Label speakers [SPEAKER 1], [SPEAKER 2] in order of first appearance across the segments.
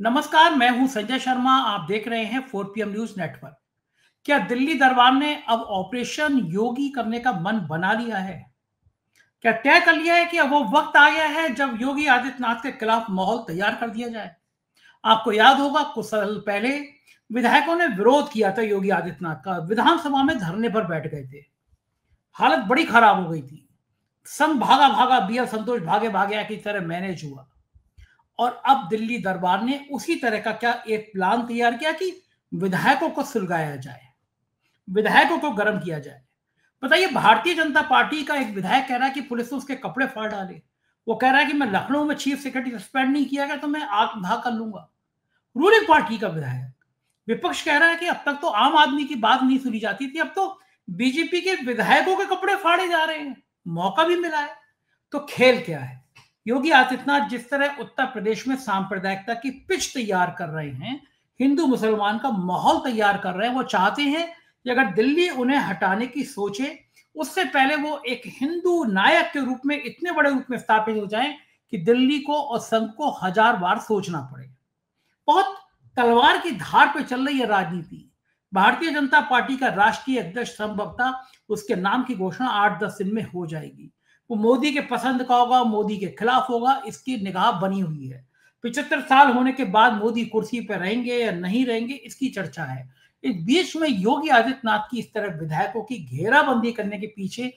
[SPEAKER 1] नमस्कार, मैं हूं संजय शर्मा। आप देख रहे हैं 4 PM न्यूज नेटवर्क। क्या दिल्ली दरबार ने अब ऑपरेशन योगी करने का मन बना लिया है? क्या तय कर लिया है कि अब वो वक्त आ गया है जब योगी आदित्यनाथ के खिलाफ माहौल तैयार कर दिया जाए? आपको याद होगा, कुछ साल पहले विधायकों ने विरोध किया था योगी आदित्यनाथ का, विधानसभा में धरने पर बैठ गए थे। हालत बड़ी खराब हो गई थी। संघ भागा भागा, BL संतोष भागे भागे की तरह मैनेज हुआ। और अब दिल्ली दरबार ने उसी तरह का क्या एक प्लान तैयार किया कि विधायकों को सुलगाया जाए, विधायकों को गर्म किया जाए। बताइए, भारतीय जनता पार्टी का एक विधायक कह रहा है कि पुलिस ने उसके कपड़े फाड़ डाले। वो कह रहा है कि मैं लखनऊ में चीफ सेक्रेटरी सस्पेंड नहीं किया गया तो मैं आग धाग कर लूंगा। रूलिंग पार्टी का विधायक। विपक्ष कह रहा है कि अब तक तो आम आदमी की बात नहीं सुनी जाती थी, अब तो बीजेपी के विधायकों के कपड़े फाड़े जा रहे हैं, मौका भी मिला है। तो खेल क्या है? योगी आदित्यनाथ जिस तरह उत्तर प्रदेश में सांप्रदायिकता की पिच तैयार कर रहे हैं, हिंदू मुसलमान का माहौल तैयार कर रहे हैं, वो चाहते हैं कि अगर दिल्ली उन्हें हटाने की सोचे, उससे पहले वो एक हिंदू नायक के रूप में इतने बड़े रूप में स्थापित हो जाएं कि दिल्ली को और संघ को 1000 बार सोचना पड़े। बहुत तलवार की धार पे चल रही है राजनीति। भारतीय जनता पार्टी का राष्ट्रीय अध्यक्ष संभवतः उसके नाम की घोषणा 8-10 दिन में हो जाएगी। वो मोदी के पसंद का होगा, मोदी के खिलाफ होगा, इसकी निगाह बनी हुई है। 75 साल होने के बाद मोदी कुर्सी पर रहेंगे या नहीं रहेंगे, इसकी चर्चा है। इस बीच में योगी आदित्यनाथ की इस तरह विधायकों की घेराबंदी करने के पीछे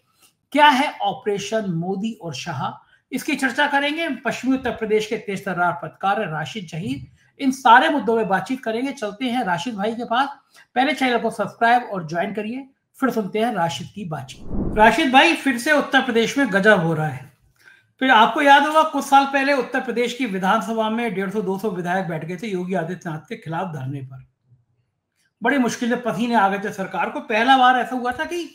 [SPEAKER 1] क्या है ऑपरेशन मोदी और शाह, इसकी चर्चा करेंगे। पश्चिमी उत्तर प्रदेश के तेज तर्रार पत्रकार राशिद जहीर, इन सारे मुद्दों में बातचीत करेंगे। चलते हैं राशिद भाई के पास। पहले चैनल को सब्सक्राइब और ज्वाइन करिए, फिर सुनते हैं राशिद की बातचीत। राशिद भाई, फिर से उत्तर प्रदेश में गजब हो रहा है। फिर आपको याद होगा, कुछ साल पहले उत्तर प्रदेश की विधानसभा में 150-200 विधायक बैठ गए थे योगी आदित्यनाथ के खिलाफ धरने पर। बड़ी मुश्किल से पसीने आ गए थे सरकार को। पहला बार ऐसा हुआ था कि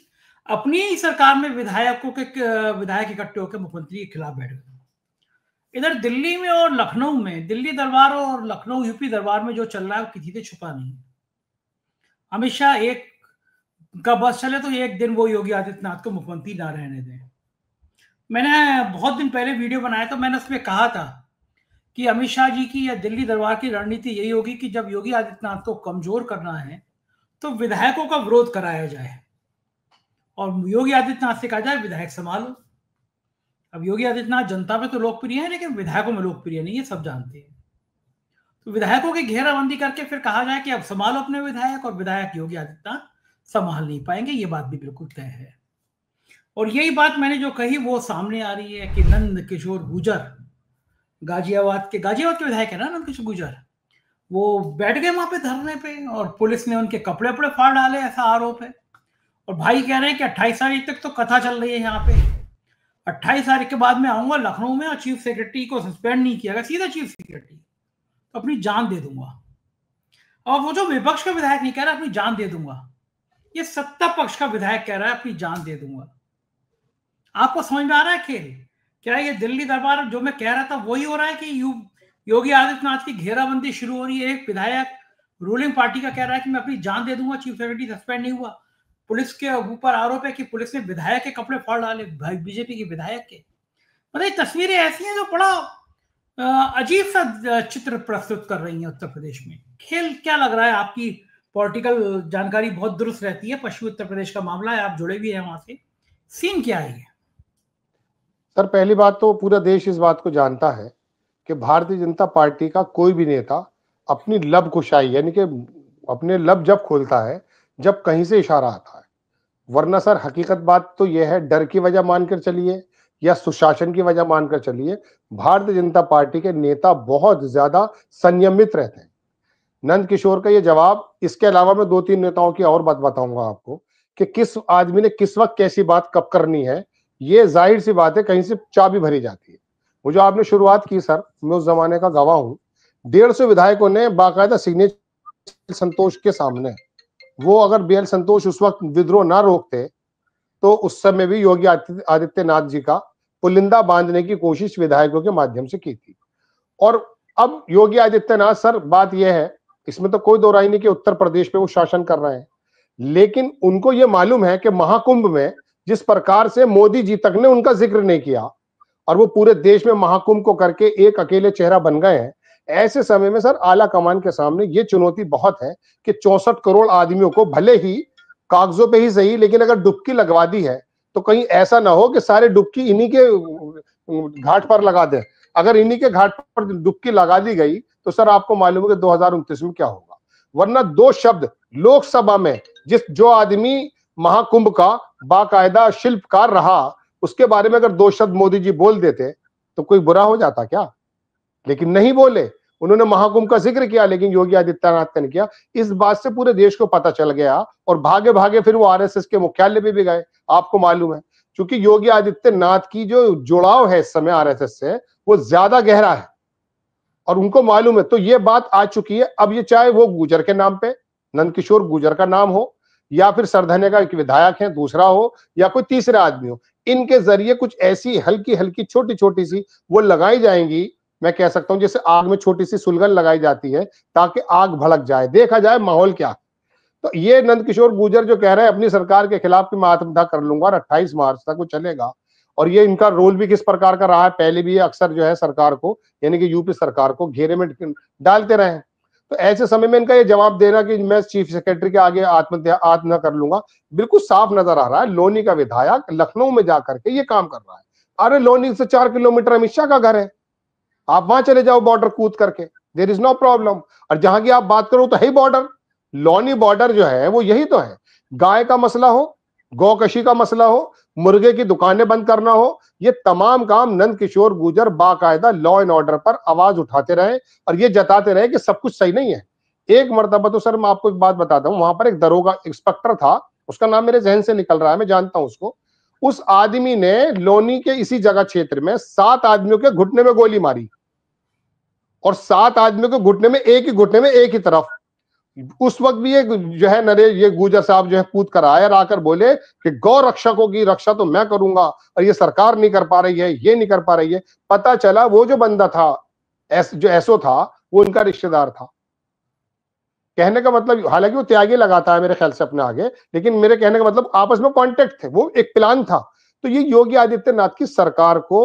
[SPEAKER 1] अपनी ही सरकार में विधायक इकट्ठे होकर मुख्यमंत्री के खिलाफ बैठ गए। इधर दिल्ली में और लखनऊ में, दिल्ली दरबार और लखनऊ यूपी दरबार में जो चल रहा है वो किसी से छुपा नहीं। अमित शाह एक का बस चले तो एक दिन वो योगी आदित्यनाथ को मुख्यमंत्री ना रहने दें। मैंने बहुत दिन पहले वीडियो बनाया तो मैंने उसमें कहा था कि अमित शाह जी की या दिल्ली दरबार की रणनीति यही होगी कि जब योगी आदित्यनाथ को कमजोर करना है तो विधायकों का विरोध कराया जाए और योगी आदित्यनाथ से कहा जाए विधायक संभालो। अब योगी आदित्यनाथ जनता में तो लोकप्रिय है लेकिन विधायकों में लोकप्रिय नहीं है, सब जानते हैं। तो विधायकों की घेराबंदी करके फिर कहा जाए कि अब संभालो अपने विधायक, और विधायक योगी आदित्यनाथ संभाल नहीं पाएंगे, ये बात भी बिल्कुल तय है। और यही बात मैंने जो कही वो सामने आ रही है कि नंद किशोर गुर्जर, गाजियाबाद के विधायक है ना नंद किशोर गुर्जर, वो बैठ गए वहां पे धरने पे और पुलिस ने उनके कपड़े वपड़े फाड़ डाले, ऐसा आरोप है। और भाई कह रहे हैं कि 28 तारीख तक तो कथा चल रही है यहाँ पे, 28 तारीख के बाद मैं आऊंगा लखनऊ में और चीफ सेक्रेटरी को सस्पेंड नहीं किया गया, सीधा चीफ सेक्रेटरी, तो अपनी जान दे दूंगा। और वो जो विपक्ष का विधायक नहीं कह रहा अपनी जान दे दूंगा, ये सत्ता पक्ष का विधायक कह रहा है अपनी जान दे दूंगा। आपको समझ में आ रहा है खेल? क्या ये दिल्ली दरबार जो मैं कह रहा था वही हो रहा है कि योगी आदित्यनाथ की घेराबंदी शुरू हो रही है? एक विधायक रूलिंग पार्टी का कह रहा है कि मैं अपनी जान दे दूंगा, चीफ सेक्रेटरी सस्पेंड नहीं हुआ। पुलिस के ऊपर आरोप है कि पुलिस ने विधायक के कपड़े फाड़ डाले, बीजेपी के विधायक के। मतलब तस्वीरें ऐसी हैं जो बड़ा अजीब सा चित्र प्रस्तुत कर रही हैं उत्तर प्रदेश में। खेल क्या लग रहा है? आपकी पॉलिटिकल जानकारी बहुत दुरुस्त रहती है, पश्चिमी उत्तर प्रदेश का मामला है, आप जुड़े भी हैं वहां से, सीन क्या है?
[SPEAKER 2] सर, पहली बात तो पूरा देश इस बात को जानता है कि भारतीय जनता पार्टी का कोई भी नेता अपनी लब कुशाई यानी कि अपने लब जब खोलता है जब कहीं से इशारा आता है, वरना सर हकीकत बात तो यह है, डर की वजह मानकर चलिए या सुशासन की वजह मानकर चलिए, भारतीय जनता पार्टी के नेता बहुत ज्यादा संयमित रहते हैं। नंद किशोर का ये जवाब, इसके अलावा मैं 2-3 नेताओं की और बात बताऊंगा आपको कि किस आदमी ने किस वक्त कैसी बात कब करनी है, ये जाहिर सी बात है कहीं से चाबी भरी जाती है। वो जो आपने शुरुआत की सर, मैं उस जमाने का गवाह हूं। 150 विधायकों ने बाकायदा सिग्नेचर संतोष के सामने, वो अगर BL संतोष उस वक्त विद्रोह ना रोकते तो उस समय भी योगी आदित्यनाथ जी का पुलिंदा बांधने की कोशिश विधायकों के माध्यम से की थी। और अब योगी आदित्यनाथ सर, बात यह है, इसमें तो कोई दो राय नहीं कि उत्तर प्रदेश पे वो शासन कर रहे हैं, लेकिन उनको ये मालूम है कि महाकुंभ में जिस प्रकार से मोदी जी तक ने उनका जिक्र नहीं किया और वो पूरे देश में महाकुंभ को करके एक अकेले चेहरा बन गए हैं, ऐसे समय में सर आला कमान के सामने ये चुनौती बहुत है कि 64 करोड़ आदमियों को भले ही कागजों पे ही सही, लेकिन अगर डुबकी लगवा दी है तो कहीं ऐसा ना हो कि सारे डुबकी इन्हीं के घाट पर लगा दे। अगर इन्हीं के घाट पर डुबकी लगा दी गई तो सर आपको मालूम है कि 2029 में क्या होगा। वरना दो शब्द लोकसभा में जो आदमी महाकुंभ का बाकायदा शिल्पकार रहा, उसके बारे में अगर दो शब्द मोदी जी बोल देते तो कोई बुरा हो जाता क्या? लेकिन नहीं बोले। उन्होंने महाकुंभ का जिक्र किया लेकिन योगी आदित्यनाथ ने किया। इस बात से पूरे देश को पता चल गया और भागे भागे फिर वो आरएसएस के मुख्यालय पे भी गए। आपको मालूम है, क्योंकि योगी आदित्यनाथ की जो जुड़ाव है इस समय आरएसएस से वो ज्यादा गहरा है और उनको मालूम है। तो ये बात आ चुकी है। अब ये चाहे वो गुर्जर के नाम पे, नंदकिशोर गुर्जर का नाम हो, या फिर सरधन्य का एक विधायक है दूसरा हो, या कोई तीसरा आदमी हो, इनके जरिए कुछ ऐसी हल्की हल्की छोटी छोटी सी वो लगाई जाएंगी। मैं कह सकता हूं जैसे आग में छोटी सी सुलगन लगाई जाती है ताकि आग भड़क जाए, देखा जाए माहौल क्या। तो ये नंदकिशोर गुर्जर जो कह रहे हैं अपनी सरकार के खिलाफ कि मैं आत्मदाह कर लूंगा और 28 मार्च तक वो चलेगा, और ये इनका रोल भी किस प्रकार का रहा है, पहले भी ये अक्सर जो है सरकार को यानी कि यूपी सरकार को घेरे में डालते रहे हैं। तो ऐसे समय में इनका ये जवाब देना कि मैं चीफ सेक्रेटरी के आगे आत्महत्या कर लूंगा, बिल्कुल साफ नजर आ रहा है। लोनी का विधायक लखनऊ में जाकर के ये काम कर रहा है। अरे लोनी से 4 किलोमीटर अमित शाह का घर है, आप वहां चले जाओ बॉर्डर कूद करके, देयर इज नो प्रॉब्लम। और जहां की आप बात करो तो है बॉर्डर, लोनी बॉर्डर जो है वो यही तो है। गाय का मसला हो, गौकशी का मसला हो, मुर्गे की दुकानें बंद करना हो, ये तमाम काम नंदकिशोर गुर्जर बाकायदा लॉ एंड ऑर्डर पर आवाज उठाते रहे और ये जताते रहे कि सब कुछ सही नहीं है। एक मर्तबा तो सर मैं आपको एक बात बताता हूं, वहां पर एक दरोगा इंस्पेक्टर था, उसका नाम मेरे जहन से निकल रहा है, मैं जानता हूं उसको। उस आदमी ने लोनी के इसी जगह क्षेत्र में 7 आदमियों के घुटने में गोली मारी और 7 आदमियों के घुटने में, एक ही घुटने में एक ही तरफ। उस वक्त भी ये जो है नरेश ये गुर्जर साहब जो है कूद कर आए और आकर बोले कि गौ रक्षकों की रक्षा तो मैं करूंगा और ये सरकार नहीं कर पा रही है, ये नहीं कर पा रही है। पता चला वो जो बंदा था, जो एसओ था, वो उनका रिश्तेदार था। कहने का मतलब, हालांकि वो त्यागी लगाता है मेरे ख्याल से अपने आगे, लेकिन मेरे कहने का मतलब आपस में कॉन्टेक्ट थे, वो एक प्लान था। तो ये योगी आदित्यनाथ की सरकार को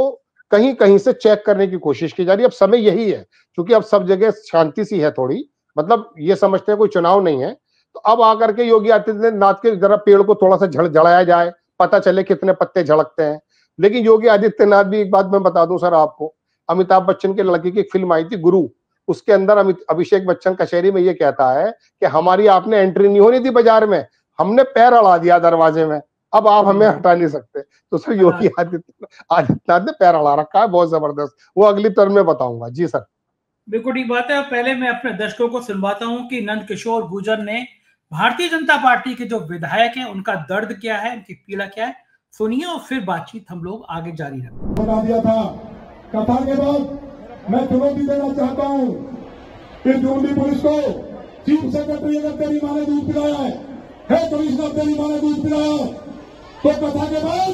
[SPEAKER 2] कहीं कहीं से चेक करने की कोशिश की जा रही है। अब समय यही है, क्योंकि अब सब जगह शांति सी है थोड़ी, मतलब ये समझते हैं कोई चुनाव नहीं है, तो अब आकर के योगी आदित्यनाथ के जरा पेड़ को थोड़ा सा झड़ाया जाए, पता चले कितने पत्ते झड़कते हैं। लेकिन योगी आदित्यनाथ भी, एक बात मैं बता दूं सर आपको, अमिताभ बच्चन के लड़के की एक फिल्म आई थी गुरु, उसके अंदर अभिषेक बच्चन कचहरी में ये कहता है कि हमारी आपने एंट्री नहीं होनी थी बाजार में, हमने पैर अड़ा दिया दरवाजे में, अब आप हमें हटा नहीं सकते। तो सर योगी आदित्यनाथ ने पैर अड़ा रखा है बहुत जबरदस्त, वो अगली टर्म में बताऊंगा। जी सर,
[SPEAKER 1] बिल्कुल ठीक बात है। पहले मैं अपने दर्शकों को सुनवाता हूं कि नंदकिशोर गुर्जर ने भारतीय जनता पार्टी के जो विधायक हैं उनका दर्द क्या है, उनकी पीड़ा क्या है, सुनिए और फिर बातचीत हम लोग आगे जारी रखें।
[SPEAKER 3] बता दिया था कथा के बाद मैं चुनौती देना चाहता हूं कि दिल्ली पुलिस को, चीफ सेक्रेटरी अगर तेरी माँ ने दूध पिलाया है कमिश्नर तेरी माँ ने दूध पिलाया, तो कथा के बाद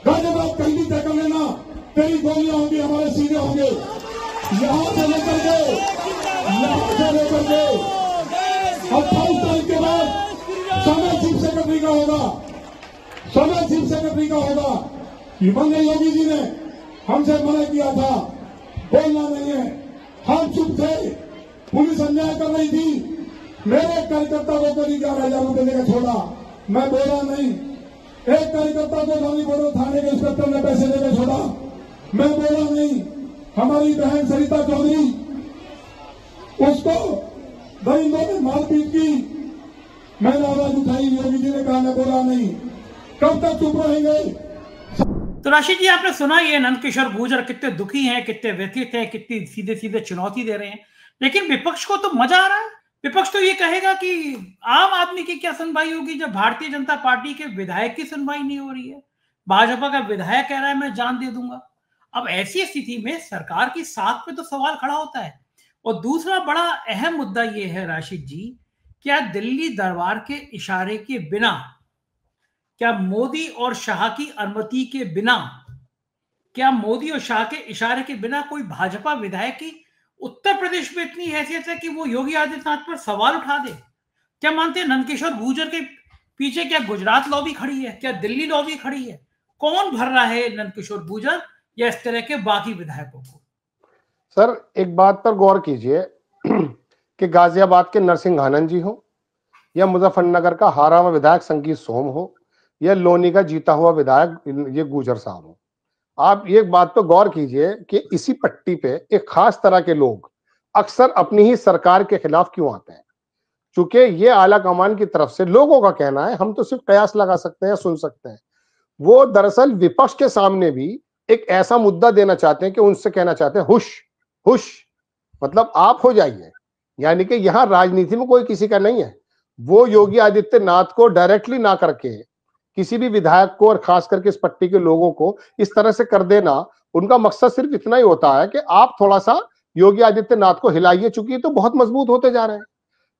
[SPEAKER 3] गाजियाबाद कहीं तय कर लेना, तेरी गोलियां होंगी, हमारे सीधे होंगे, यहां से लेकर के 28 तारीख के बाद समय चीफ सेक्रेटरी का होगा, समय चीफ सेक्रेटरी का होगा। माननीय योगी जी ने हमसे मना किया था, बोलना नहीं है, हम चुप थे, पुलिस अन्याय कर रही थी, मेरे कार्यकर्ता को करीब 11,000 रुपए देकर छोड़ा, मैं बोला नहीं। एक कार्यकर्ता को धोनी बोलो थाने के इंस्पेक्टर ने पैसे देकर छोड़ा, मैं बोला नहीं। हमारी बहन सरिता चौधरी, उसको दरिंदों ने मारपीट की, मैंने आवाज उठाई, योगी जी ने कहा मैं बोला नहीं। कब तक चुप रहेंगे?
[SPEAKER 1] तो राशिद जी, आपने सुना ये नंदकिशोर गुर्जर कितने दुखी हैं, कितने व्यथित हैं, कितनी सीधे सीधे चुनौती दे रहे हैं, लेकिन विपक्ष को तो मजा आ रहा है। विपक्ष तो ये कहेगा कि आम आदमी की क्या सुनवाई होगी जब भारतीय जनता पार्टी के विधायक की सुनवाई नहीं हो रही है। भाजपा का विधायक कह रहा है मैं जान दे दूंगा। अब ऐसी स्थिति में सरकार की साख पे तो सवाल खड़ा होता है। और दूसरा बड़ा अहम मुद्दा ये है राशिद जी, क्या दिल्ली दरबार के इशारे के बिना, क्या मोदी और शाह की अनुमति के बिना, क्या मोदी और शाह के इशारे के बिना कोई भाजपा विधायक की उत्तर प्रदेश में इतनी हैसियत है कि वो योगी आदित्यनाथ पर सवाल उठा दे? क्या मानते हैं नंदकिशोर गुर्जर के पीछे क्या गुजरात लॉबी खड़ी है, क्या दिल्ली लॉबी खड़ी है? कौन भर रहा है नंदकिशोर गुर्जर या इस तरह के बाकी विधायकों को?
[SPEAKER 2] सर एक बात पर गौर कीजिए कि गाजियाबाद के नरसिंह आनंद जी हो या मुजफ्फरनगर का हारा हुआ विधायक संगीत सोम हो या लोनी का जीता हुआ विधायक ये गुजर साहब हो, आप एक बात पर गौर कीजिए कि इसी पट्टी पे एक खास तरह के लोग अक्सर अपनी ही सरकार के खिलाफ क्यों आते हैं। चूंकि ये आला कमान की तरफ से लोगों का कहना है, हम तो सिर्फ कयास लगा सकते हैं, सुन सकते हैं। वो दरअसल विपक्ष के सामने भी एक ऐसा मुद्दा देना चाहते हैं कि उनसे कहना चाहते हैं हुश हुश, मतलब आप हो जाइए, यानी कि यहां राजनीति में कोई किसी का नहीं है। वो योगी आदित्यनाथ को डायरेक्टली ना करके किसी भी विधायक को और खास करके इस पट्टी के लोगों को इस तरह से कर देना, उनका मकसद सिर्फ इतना ही होता है कि आप थोड़ा सा योगी आदित्यनाथ को हिलाइए, चूंकि तो बहुत मजबूत होते जा रहे हैं,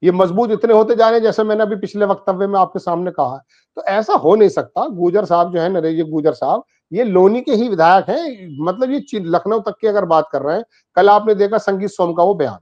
[SPEAKER 2] ये मजबूत इतने होते जा रहे हैं जैसे मैंने अभी पिछले वक्तव्य में आपके सामने कहा। तो ऐसा हो नहीं सकता। गुजर साहब जो है, नरेश गुजर साहब, ये लोनी के ही विधायक हैं, मतलब ये लखनऊ तक की अगर बात कर रहे हैं। कल आपने देखा संगीत सोम का वो बयान,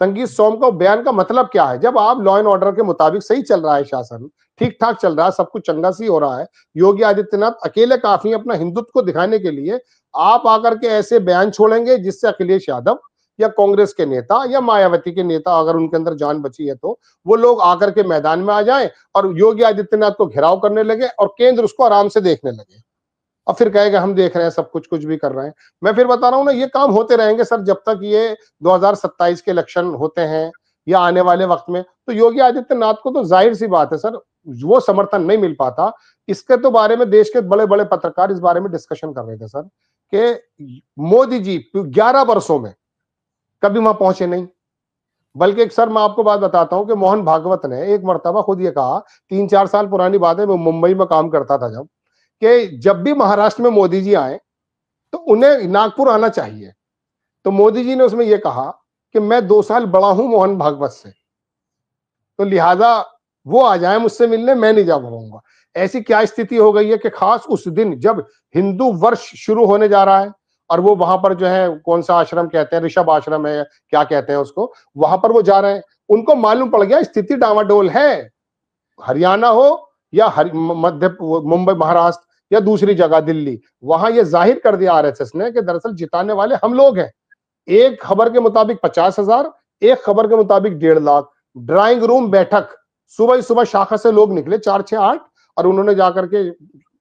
[SPEAKER 2] संगीत सोम का बयान का मतलब क्या है? जब आप लॉ एंड ऑर्डर के मुताबिक सही चल रहा है, शासन ठीक ठाक चल रहा है, सब कुछ चंगा सी हो रहा है, योगी आदित्यनाथ अकेले काफी अपना हिंदुत्व को दिखाने के लिए, आप आकर के ऐसे बयान छोड़ेंगे जिससे अखिलेश यादव या कांग्रेस के नेता या मायावती के नेता, अगर उनके अंदर जान बची है तो वो लोग आकर के मैदान में आ जाएं और योगी आदित्यनाथ को घेराव करने लगे और केंद्र उसको आराम से देखने लगे और फिर कहेगा हम देख रहे हैं सब कुछ भी कर रहे हैं। मैं फिर बता रहा हूं ना, ये काम होते रहेंगे सर जब तक ये 2027 के इलेक्शन होते हैं या आने वाले वक्त में। तो योगी आदित्यनाथ को तो जाहिर सी बात है सर, वो समर्थन नहीं मिल पाता। इसके तो बारे में देश के बड़े बड़े पत्रकार इस बारे में डिस्कशन कर रहे थे सर कि मोदी जी 11 वर्षों में कभी वहां पहुंचे नहीं। बल्कि एक सर मैं आपको बात बताता हूं कि मोहन भागवत ने एक मर्तबा खुद ये कहा, 3-4 साल पुरानी बात है, मैं मुंबई में काम करता था जब, कि जब भी महाराष्ट्र में मोदी जी आए तो उन्हें नागपुर आना चाहिए। तो मोदी जी ने उसमें यह कहा कि मैं 2 साल बड़ा हूं मोहन भागवत से, तो लिहाजा वो आ जाए मुझसे मिलने, मैं नहीं जा पाऊंगा। ऐसी क्या स्थिति हो गई है कि खास उस दिन जब हिंदू वर्ष शुरू होने जा रहा है और वो वहां पर जो है, कौन सा आश्रम कहते हैं, ऋषभ आश्रम है क्या कहते हैं उसको, वहां पर वो जा रहे हैं, उनको मालूम पड़ गया स्थिति डावाडोल है। हरियाणा हो या मध्य मुंबई महाराष्ट्र या दूसरी जगह दिल्ली, वहां ये जाहिर कर दिया आरएसएस ने कि दरअसल जिताने वाले हम लोग हैं। एक खबर के मुताबिक 50,000, एक खबर के मुताबिक 1.5 लाख। ड्राइंग रूम बैठक, सुबह सुबह शाखा से लोग निकले 4, 6, 8 और उन्होंने जाकर के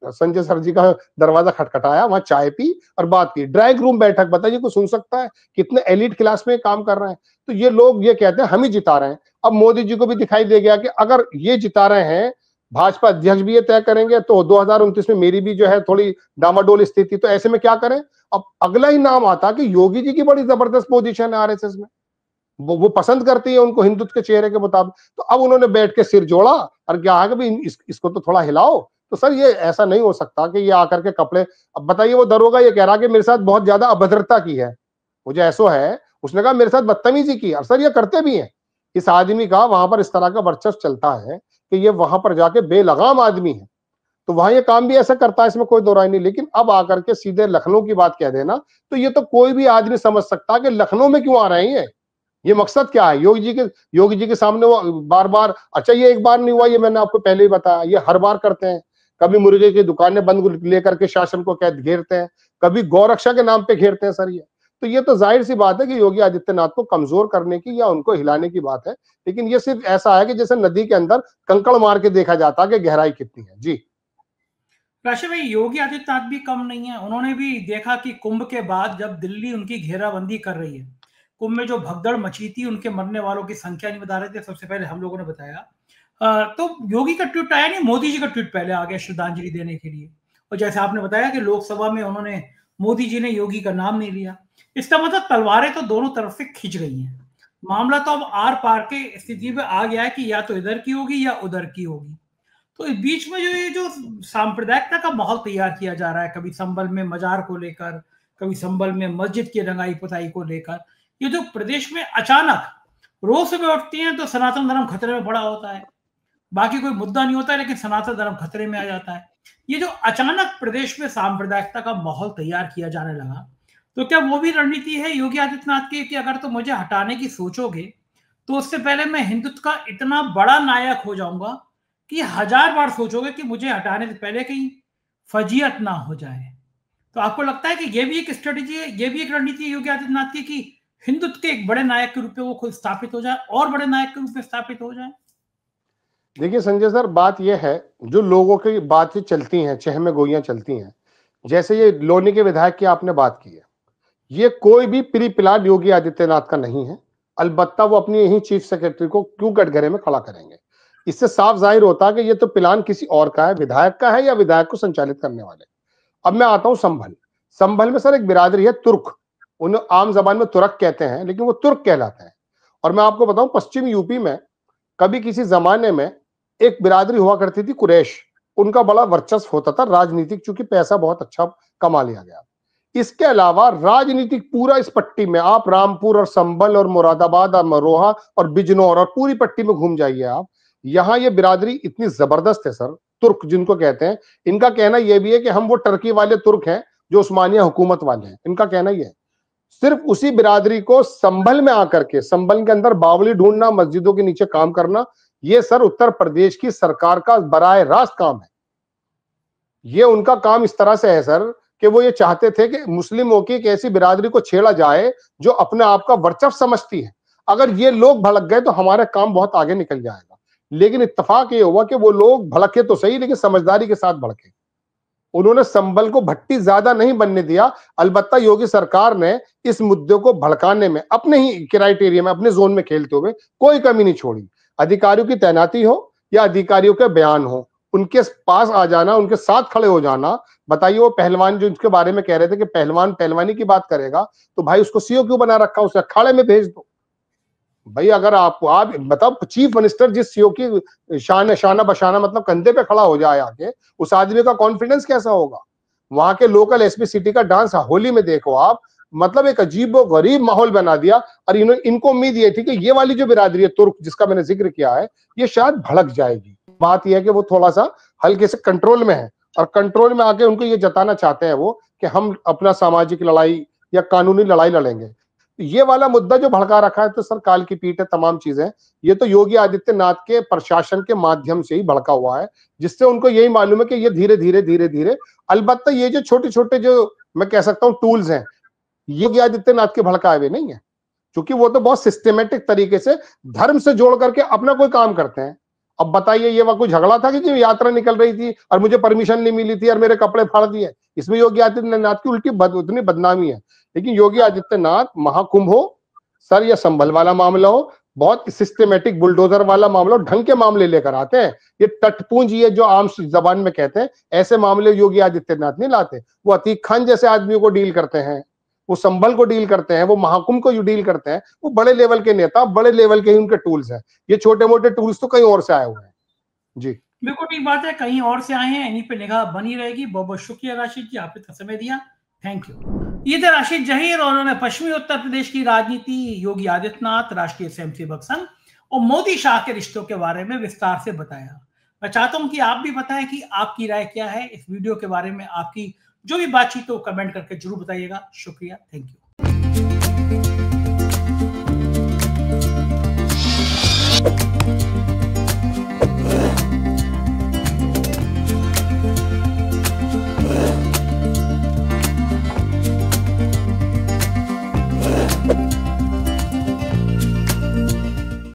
[SPEAKER 2] संजय सर जी का दरवाजा खटखटाया, वहां चाय पी और बात की। ड्राइंग रूम बैठक, बताइए कोई सुन सकता है? कितने एलिट क्लास में काम कर रहे हैं। तो ये लोग ये कहते हैं हम ही जिता रहे हैं। अब मोदी जी को भी दिखाई दे गया कि अगर ये जिता रहे हैं, भाजपा अध्यक्ष भी ये तय करेंगे, तो 2029 में मेरी भी जो है थोड़ी डामाडोल स्थिति, तो ऐसे में क्या करें? अब अगला ही नाम आता कि योगी जी की बड़ी जबरदस्त पोजीशन है आरएसएस में, वो पसंद करती है उनको हिंदुत्व के चेहरे के मुताबिक। तो अब उन्होंने बैठ के सिर जोड़ा और क्या है कि इसको तो थोड़ा हिलाओ। तो सर ये ऐसा नहीं हो सकता कि ये आकर के कपड़े, अब बताइए वो दरोगा ये कह रहा कि मेरे साथ बहुत ज्यादा अभद्रता की है, मुझे ऐसा है, उसने कहा मेरे साथ बदतमीजी की, और सर ये करते भी हैं। इस आदमी का वहां पर इस तरह का वर्चस्व चलता है कि ये वहां पर जाके बेलगाम आदमी है, तो वहां ये काम भी ऐसा करता है, इसमें कोई दो राय नहीं। लेकिन अब आकर के सीधे लखनऊ की बात कह देना, तो ये तो कोई भी आदमी समझ सकता कि लखनऊ में क्यों आ रहे हैं, ये मकसद क्या है योगी जी के सामने वो बार बार। अच्छा ये एक बार नहीं हुआ, ये मैंने आपको पहले ही बताया, ये हर बार करते हैं। कभी मुर्गे की दुकानें बंद लेकर के शासन को कैद घेरते हैं, कभी गौरक्षा के नाम पे घेरते हैं सर ये। तो ये तो जाहिर सी बात है कि योगी आदित्यनाथ को कमजोर करने की या उनको हिलाने की बात है। लेकिन ये सिर्फ ऐसा है कि जैसे नदी के अंदर कंकड़ मार के देखा जाता है कि गहराई कितनी है। जी
[SPEAKER 1] राशि भाई, योगी आदित्यनाथ भी कम नहीं है। उन्होंने भी देखा कि कुंभ के बाद जब दिल्ली उनकी घेराबंदी कर रही है, कुंभ में जो भगदड़ मची थी, उनके मरने वालों की संख्या नहीं बता रहे थे, सबसे पहले हम लोगों ने बताया। तो योगी का ट्वीट आया नहीं, मोदी जी का ट्वीट पहले आ गया श्रद्धांजलि देने के लिए। और जैसे आपने बताया कि लोकसभा में उन्होंने, मोदी जी ने योगी का नाम नहीं लिया। इसका मतलब तलवारें तो दोनों तरफ से खिंच गई हैं। मामला तो अब आर पार के स्थिति में आ गया है कि या तो इधर की होगी या उधर की होगी। तो इस बीच में ये जो सांप्रदायिकता का माहौल तैयार किया जा रहा है, कभी संभल में मजार को लेकर, कभी संभल में मस्जिद की रंगाई पुताई को लेकर, ये जो प्रदेश में अचानक रोज सुबह उठती हैं तो सनातन धर्म खतरे में पड़ा होता है, बाकी कोई मुद्दा नहीं होता है, लेकिन सनातन धर्म खतरे में आ जाता है। ये जो अचानक प्रदेश में सांप्रदायिकता का माहौल तैयार किया जाने लगा, तो क्या वो भी रणनीति है योगी आदित्यनाथ की कि अगर तो मुझे हटाने की सोचोगे तो उससे पहले मैं हिंदुत्व का इतना बड़ा नायक हो जाऊंगा कि 1000 बार सोचोगे कि मुझे हटाने से पहले कहीं फजीयत ना हो जाए। तो आपको लगता है कि ये भी एक स्ट्रेटेजी है, ये भी एक रणनीति योगी आदित्यनाथ की कि हिंदुत्व के एक बड़े नायक के रूप में वो खुद स्थापित हो जाए और बड़े नायक के रूप में स्थापित हो जाए?
[SPEAKER 2] देखिए संजय सर, बात यह है जो लोगों की बातें चलती हैं, चहमे गोइयां चलती हैं, जैसे ये लोनी के विधायक की आपने बात की है, ये कोई भी प्री प्लान योगी आदित्यनाथ का नहीं है। अलबत्ता वो अपनी यही चीफ सेक्रेटरी को क्यों कटघरे में खड़ा करेंगे? इससे साफ जाहिर होता है कि ये तो प्लान किसी और का है, विधायक का है या विधायक को संचालित करने वाले। अब मैं आता हूं संभल। संभल में सर एक बिरादरी है तुर्क, उन्हें आम जबान में तुर्क कहते हैं, लेकिन वो तुर्क कहलाते हैं। और मैं आपको बताऊं, पश्चिम यूपी में कभी किसी जमाने में एक बिरादरी हुआ करती थी कुरैश, उनका बड़ा वर्चस्व होता था राजनीतिक, चूंकि पैसा बहुत अच्छा कमा लिया गया। इसके अलावा राजनीतिक पूरा इस पट्टी में आप रामपुर और संभल और मुरादाबाद और मरोहा और बिजनौर और पूरी पट्टी में घूम जाइए आप, यहाँ ये बिरादरी इतनी जबरदस्त है सर, तुर्क जिनको कहते हैं। इनका कहना यह भी है कि हम वो टर्की वाले तुर्क हैं जो उस्मानिया हुकूमत वाले हैं, इनका कहना यह है। सिर्फ उसी बिरादरी को संभल में आकर के, संभल के अंदर बावली ढूंढना, मस्जिदों के नीचे काम करना, ये सर उत्तर प्रदेश की सरकार का बराह रास्त काम है। ये उनका काम इस तरह से है सर कि वो ये चाहते थे कि मुस्लिमों की एक ऐसी बिरादरी को छेड़ा जाए जो अपने आप का वर्चस्व समझती है। अगर ये लोग भड़क गए तो हमारा काम बहुत आगे निकल जाएगा। लेकिन इत्तेफाक ये हुआ कि वो लोग भड़के तो सही, लेकिन समझदारी के साथ भड़के। उन्होंने संभल को भट्टी ज्यादा नहीं बनने दिया। अलबत्ता योगी सरकार ने इस मुद्दे को भड़काने में अपने ही क्राइटेरिया में, अपने जोन में खेलते हुए कोई कमी नहीं छोड़ी। अधिकारियों की तैनाती हो या अधिकारियों के बयान हो, उनके पास आ जाना, उनके साथ खड़े हो जाना। बताइए वो पहलवान जो इसके बारे में कह रहे थे कि पहलवान पहलवानी की बात करेगा, तो भाई उसको सीओ क्यों बना रखा, उसे अखाड़े में भेज दो भाई। अगर आप बताओ, चीफ मिनिस्टर जिस सीओ की शाना बशाना मतलब कंधे पे खड़ा हो जाए आके, उस आदमी का कॉन्फिडेंस कैसा होगा? वहां के लोकल एसपी सिटी का डांस होली में देखो आप, मतलब एक अजीब व गरीब माहौल बना दिया। और इनको उम्मीद ये थी कि ये वाली जो बिरादरी है तुर्क, जिसका मैंने जिक्र किया है, ये शायद भड़क जाएगी। बात यह है कि वो थोड़ा सा हल्के से कंट्रोल में है, और कंट्रोल में आके उनको ये जताना चाहते हैं वो कि हम अपना सामाजिक लड़ाई या कानूनी लड़ाई लड़ेंगे। ये वाला मुद्दा जो भड़का रखा है तो सर काल की पीठ है, तमाम चीजें ये तो योगी आदित्यनाथ के प्रशासन के माध्यम से ही भड़का हुआ है, जिससे उनको यही मालूम है कि ये धीरे धीरे धीरे धीरे, अलबत्ता ये जो छोटे छोटे जो मैं कह सकता हूँ टूल्स हैं, योगी आदित्यनाथ के भड़काए हुए नहीं है, क्योंकि वो तो बहुत सिस्टमेटिक तरीके से धर्म से जोड़ करके अपना कोई काम करते हैं। अब बताइए, ये वह कोई झगड़ा था कि जो यात्रा निकल रही थी और मुझे परमिशन नहीं मिली थी और मेरे कपड़े फाड़ दिए, इसमें योगी आदित्यनाथ की उल्टी उतनी बदनामी है। लेकिन योगी आदित्यनाथ महाकुंभ हो सर या संभल वाला मामला हो, बहुत सिस्टमेटिक बुलडोजर वाला मामला हो, ढंग के मामले लेकर आते हैं। ये टटपूंज, ये जो आम जबान में कहते हैं, ऐसे मामले योगी आदित्यनाथ नहीं लाते। वो अतीक खान जैसे आदमियों को डील करते हैं, वो संभल को डील करते हैं, वो महाकुंभ को डील करते हैं। वो बड़े लेवल के नेता, बड़े लेवल के ही उनके टूल्स हैं। ये छोटे मोटे टूल्स तो कहीं और से आए हुए हैं। जी
[SPEAKER 1] बिल्कुल ठीक बात है, कहीं और से आए हैं, इन्हीं पे निगाह बनी रहेगी। बहुत बहुत शुक्रिया राशिद जी, आपने इतना समय दिया, थैंक यू। ये थे राशिद जहीर और उन्होंने पश्चिमी उत्तर प्रदेश की राजनीति, योगी आदित्यनाथ, राष्ट्रीय स्वयंसेवक संघ और मोदी शाह के रिश्तों के बारे में विस्तार से बताया। मैं चाहता हूं कि आप भी बताएं कि आपकी राय क्या है इस वीडियो के बारे में। आपकी जो भी बातचीत हो कमेंट करके जरूर बताइएगा। शुक्रिया, थैंक यू।